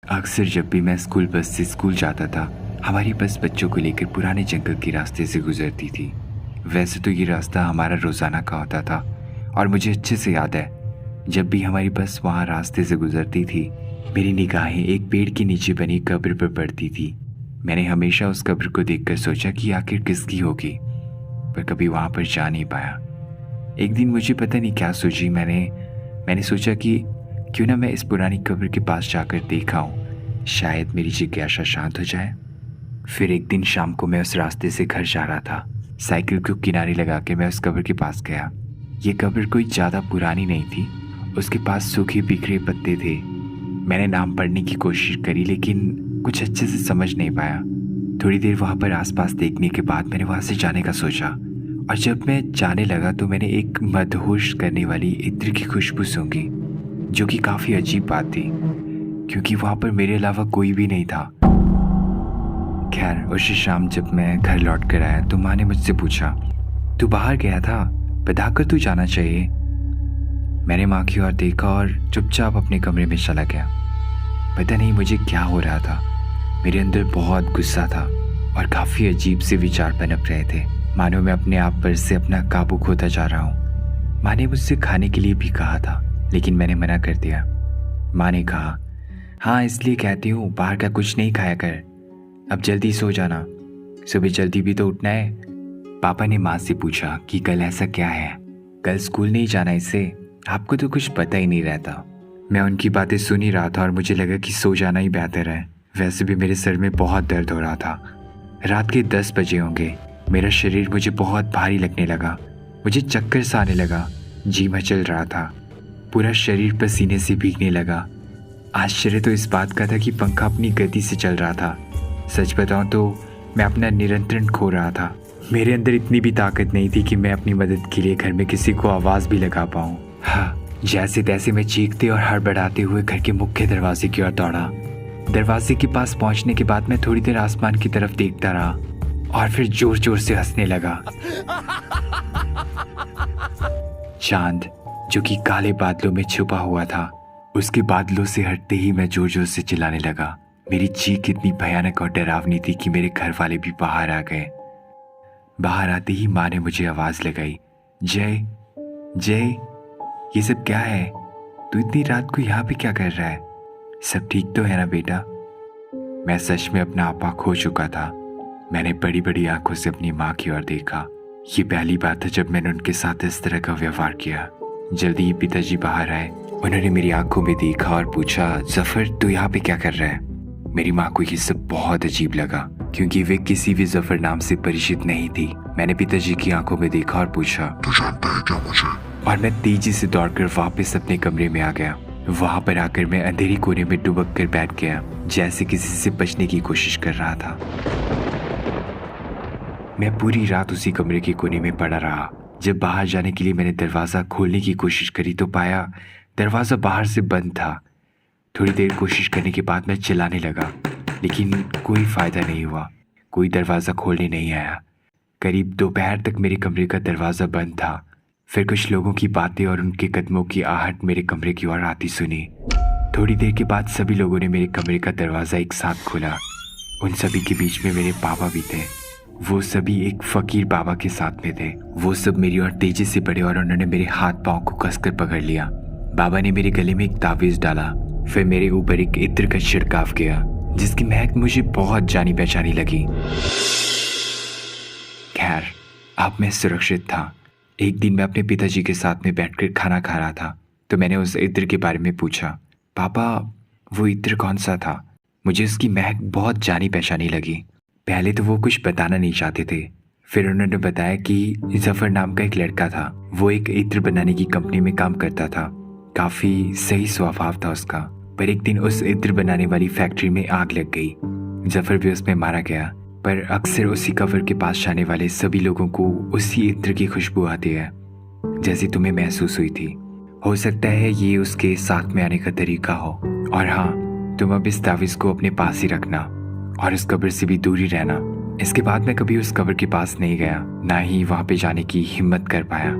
अक्सर जब भी मैं स्कूल बस से स्कूल जाता था, हमारी बस बच्चों को लेकर पुराने जंगल के रास्ते से गुजरती थी। वैसे तो ये रास्ता हमारा रोज़ाना का होता था और मुझे अच्छे से याद है, जब भी हमारी बस वहाँ रास्ते से गुजरती थी, मेरी निगाहें एक पेड़ के नीचे बनी कब्र पर पड़ती थी। मैंने हमेशा उस कब्र को देखकर सोचा कि आखिर किसकी होगी, पर कभी वहाँ पर जा नहीं पाया। एक दिन मुझे पता नहीं क्या सोची, मैंने सोचा कि क्यों ना मैं इस पुरानी कब्र के पास जाकर देखा हूँ, शायद मेरी जिज्ञासा शांत हो जाए। फिर एक दिन शाम को मैं उस रास्ते से घर जा रहा था। साइकिल को किनारे लगा के मैं उस कब्र के पास गया। ये कब्र कोई ज़्यादा पुरानी नहीं थी, उसके पास सूखे बिखरे पत्ते थे। मैंने नाम पढ़ने की कोशिश करी लेकिन कुछ अच्छे से समझ नहीं पाया। थोड़ी देर वहाँ पर आसपास देखने के बाद मैंने वहाँ से जाने का सोचा, और जब मैं जाने लगा तो मैंने एक मदहोश करने वाली इत्र की खुशबू सूंघी, जो कि काफ़ी अजीब बात थी क्योंकि वहाँ पर मेरे अलावा कोई भी नहीं था। खैर, उसी शाम जब मैं घर लौट कर आया तो माँ ने मुझसे पूछा, तू बाहर गया था, बताकर तू जाना चाहिए। मैंने माँ की ओर देखा और चुपचाप अपने कमरे में चला गया। पता नहीं मुझे क्या हो रहा था, मेरे अंदर बहुत गुस्सा था और काफ़ी अजीब से विचार पनप रहे थे, मानो मैं अपने आप पर से अपना काबू खोता जा रहा हूँ। माँ ने मुझसे खाने के लिए भी कहा था लेकिन मैंने मना कर दिया। माँ ने कहा, हाँ इसलिए कहती हूँ बाहर का कुछ नहीं खाया कर, अब जल्दी सो जाना, सुबह जल्दी भी तो उठना है। पापा ने माँ से पूछा कि कल ऐसा क्या है, कल स्कूल नहीं जाना इससे, आपको तो कुछ पता ही नहीं रहता। मैं उनकी बातें सुन ही रहा था और मुझे लगा कि सो जाना ही बेहतर है। वैसे भी मेरे सर में बहुत दर्द हो रहा था। रात के 10 बजे होंगे। मेरा शरीर मुझे बहुत भारी लगने लगा, मुझे चक्कर सा आने लगा, जी मचल रहा था, पूरा शरीर पसीने से भीगने लगा। आश्चर्य तो इस बात का था कि पंखा अपनी गति से चल रहा था। सच बताऊं तो मैं अपना नियंत्रण खो रहा था। मेरे अंदर इतनी भी ताकत नहीं थी कि मैं अपनी मदद के लिए घर में किसी को आवाज़ भी लगा पाऊं। हाँ, जैसे तैसे मैं चीखते और हड़बड़ाते हुए घर के मुख्य दरवाजे की ओर दौड़ा। दरवाजे के पास पहुंचने के बाद मैं थोड़ी देर आसमान की तरफ देखता रहा और फिर जोर जोर से हंसने लगा। चांद, जो कि काले बादलों में छुपा हुआ था, उसके बादलों से हटते ही मैं जोर जोर से चिल्लाने लगा। मेरी चीख इतनी भयानक और डरावनी थी कि मेरे घर वाले भी बाहर आ गए। बाहर आते ही माँ ने मुझे आवाज़ लगाई, जय जय, ये सब क्या है? तू इतनी रात को यहाँ पे क्या कर रहा है? सब ठीक तो है ना बेटा? मैं सच में अपना आपा खो चुका था। मैंने बड़ी बड़ी आंखों से अपनी माँ की ओर देखा। ये पहली बात है जब मैंने उनके साथ इस तरह का व्यवहार किया। जल्दी ही पिताजी बाहर आए। उन्होंने मेरी आंखों में देखा और पूछा, जफर तू यहाँ पे क्या कर रहा है? मेरी माँ को ये सब बहुत अजीब लगा क्योंकि वे किसी भी जफर नाम से परिचित नहीं थी। मैंने पिताजी की आंखों में देखा और पूछा, तू जानता है क्या मुझे? और मैं तेजी से दौड़कर वापस अपने कमरे में आ गया। वहां पर आकर मैं अंधेरी कोने में दुबक कर बैठ गया, जैसे किसी से बचने की कोशिश कर रहा था। मैं पूरी रात उसी कमरे के कोने में पड़ा रहा। जब बाहर जाने के लिए मैंने दरवाज़ा खोलने की कोशिश करी तो पाया दरवाज़ा बाहर से बंद था। थोड़ी देर कोशिश करने के बाद मैं चिल्लाने लगा लेकिन कोई फ़ायदा नहीं हुआ, कोई दरवाज़ा खोलने नहीं आया। करीब दोपहर तक मेरे कमरे का दरवाज़ा बंद था। फिर कुछ लोगों की बातें और उनके कदमों की आहट मेरे कमरे की ओर आती सुनी। थोड़ी देर के बाद सभी लोगों ने मेरे कमरे का दरवाज़ा एक साथ खोला। उन सभी के बीच में मेरे पापा भी थे। वो सभी एक फ़कीर बाबा के साथ में थे। वो सब मेरी ओर तेजी से बढ़े और उन्होंने मेरे हाथ पाँव को कसकर पकड़ लिया। बाबा ने मेरे गले में एक तावीज़ डाला, फिर मेरे ऊपर एक इत्र का छिड़काव किया जिसकी महक मुझे बहुत जानी पहचानी लगी। खैर, अब मैं सुरक्षित था। एक दिन मैं अपने पिताजी के साथ में बैठकर खाना खा रहा था तो मैंने उस इत्र के बारे में पूछा, पापा वो इत्र कौन सा था? मुझे उसकी महक बहुत जानी पहचानी लगी। पहले तो वो कुछ बताना नहीं चाहते थे, फिर उन्होंने बताया कि जफर नाम का एक लड़का था। वो एक इत्र बनाने की कंपनी में काम करता था। काफ़ी सही स्वभाव था उसका, पर एक दिन उस इत्र बनाने वाली फैक्ट्री में आग लग गई। जफर भी उसमें मारा गया। पर अक्सर उसी कब्र के पास जाने वाले सभी लोगों को उसी इत्र की खुशबू आती है जैसी तुम्हें महसूस हुई थी। हो सकता है ये उसके साथ में आने का तरीका हो। और हाँ, तुम अब इस तावीज़ को अपने पास ही रखना और उस कब्र से भी दूर ही रहना। इसके बाद मैं कभी उस कब्र के पास नहीं गया, ना ही वहाँ पे जाने की हिम्मत कर पाया।